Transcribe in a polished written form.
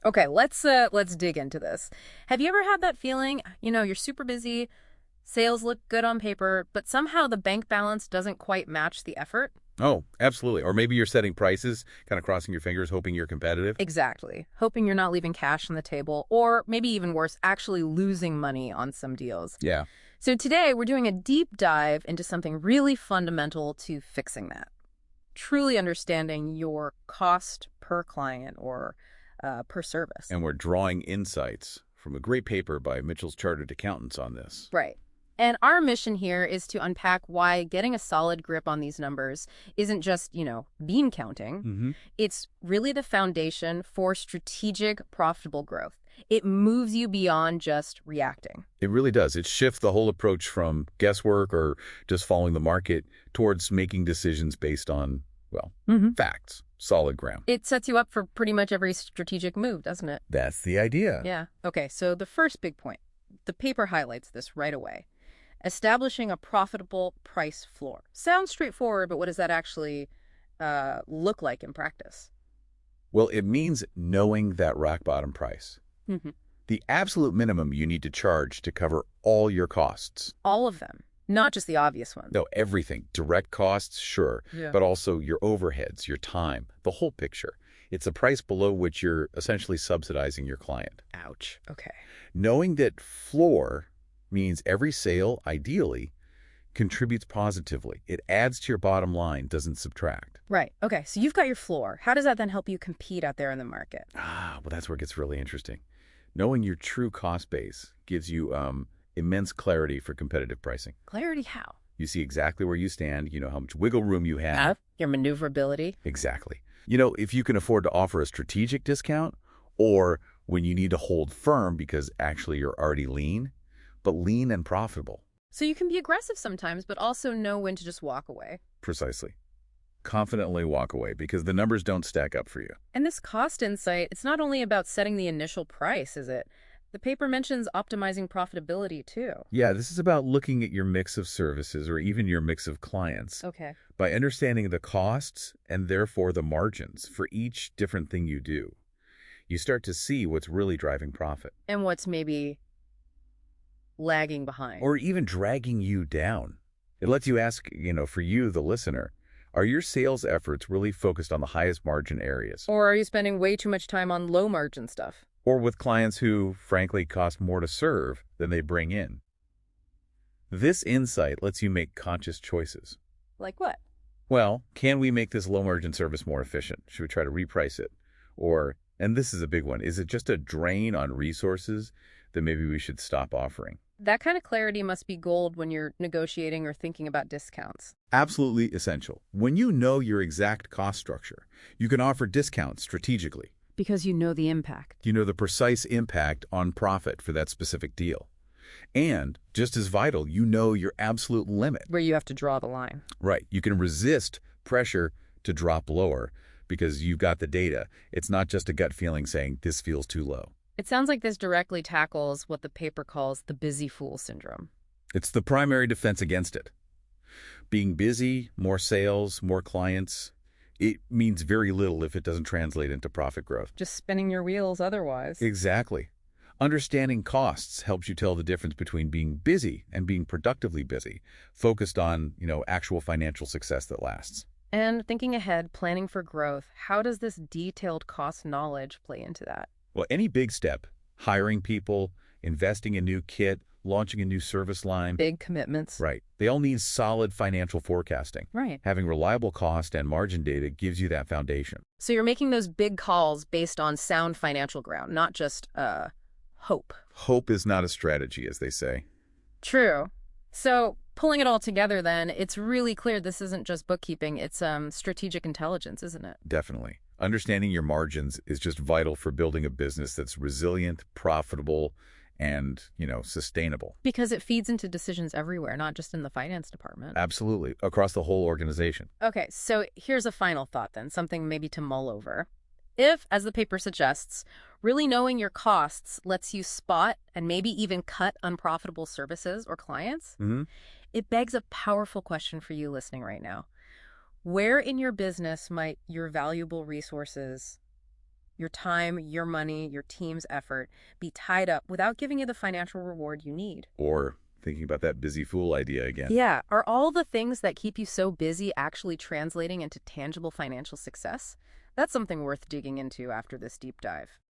Okay, let's dig into this. Have you ever had that feeling, you're super busy, sales look good on paper, but somehow the bank balance doesn't quite match the effort? Oh, absolutely. Or maybe you're setting prices, kind of crossing your fingers, hoping you're competitive. Exactly. Hoping you're not leaving cash on the table, or maybe even worse, actually losing money on some deals. Yeah. So today we're doing a deep dive into something really fundamental to fixing that. Truly understanding your cost per client or per service. And we're drawing insights from a great paper by Mitchell's Chartered Accountants on this. Right. And our mission here is to unpack why getting a solid grip on these numbers isn't just, bean counting. Mm-hmm. It's really the foundation for strategic, profitable growth. It moves you beyond just reacting. It really does. It shifts the whole approach from guesswork or just following the market towards making decisions based on, well, facts, solid ground. It sets you up for pretty much every strategic move, doesn't it? That's the idea. Yeah. Okay, so the first big point, the paper highlights this right away. Establishing a profitable price floor. Sounds straightforward, but what does that actually look like in practice? Well, it means knowing that rock bottom price. The absolute minimum you need to charge to cover all your costs. All of them, not just the obvious ones. No, everything. Direct costs, sure, Yeah. but also your overheads, your time, the whole picture. It's a price below which you're essentially subsidizing your client. Ouch. Okay. Knowing that floor means every sale, ideally, contributes positively. It adds to your bottom line, doesn't subtract. Right. Okay, so you've got your floor. How does that then help you compete out there in the market? Well, that's where it gets really interesting. Knowing your true cost base gives you immense clarity for competitive pricing. Clarity how? You see exactly where you stand. You know how much wiggle room you have. Your maneuverability. Exactly. If you can afford to offer a strategic discount or when you need to hold firm because actually you're already lean, but lean and profitable. So you can be aggressive sometimes, but also know when to just walk away. Precisely. Confidently walk away because the numbers don't stack up for you. And this cost insight, it's not only about setting the initial price, is it? The paper mentions optimizing profitability, too. Yeah, this is about looking at your mix of services or even your mix of clients. Okay. By understanding the costs and therefore the margins for each different thing you do, you start to see what's really driving profit. And what's maybe lagging behind. Or even dragging you down. It lets you ask, for you, the listener, are your sales efforts really focused on the highest margin areas? Or are you spending way too much time on low margin stuff? Or with clients who, frankly, cost more to serve than they bring in? This insight lets you make conscious choices. Like what? Well, can we make this low-margin service more efficient? Should we try to reprice it? Or, and this is a big one, is it just a drain on resources that maybe we should stop offering? That kind of clarity must be gold when you're negotiating or thinking about discounts. Absolutely essential. When you know your exact cost structure, you can offer discounts strategically. Because you know the impact. You know the precise impact on profit for that specific deal. And, just as vital, you know your absolute limit. Where you have to draw the line. Right. You can resist pressure to drop lower because you've got the data. It's not just a gut feeling saying this feels too low. It sounds like this directly tackles what the paper calls the busy fool syndrome. It's the primary defense against it. Being busy, more sales, more clients, it means very little if it doesn't translate into profit growth. Just spinning your wheels otherwise. Exactly. Understanding costs helps you tell the difference between being busy and being productively busy, focused on, actual financial success that lasts. And thinking ahead, planning for growth, how does this detailed cost knowledge play into that? Well, any big step, hiring people, investing in new kit, launching a new service line. Big commitments. Right. They all need solid financial forecasting. Right. Having reliable cost and margin data gives you that foundation. So you're making those big calls based on sound financial ground, not just hope. Hope is not a strategy, as they say. True. So pulling it all together then, it's really clear this isn't just bookkeeping, it's strategic intelligence, isn't it? Definitely. Understanding your margins is just vital for building a business that's resilient, profitable, and, sustainable. Because it feeds into decisions everywhere, not just in the finance department. Absolutely. Across the whole organization. Okay, so here's a final thought then, something maybe to mull over. If, as the paper suggests, really knowing your costs lets you spot and maybe even cut unprofitable services or clients, it begs a powerful question for you listening right now. Where in your business might your valuable resources your time, your money, your team's effort be tied up without giving you the financial reward you need? Or thinking about that busy fool idea again. Yeah, are all the things that keep you so busy actually translating into tangible financial success? That's something worth digging into after this deep dive.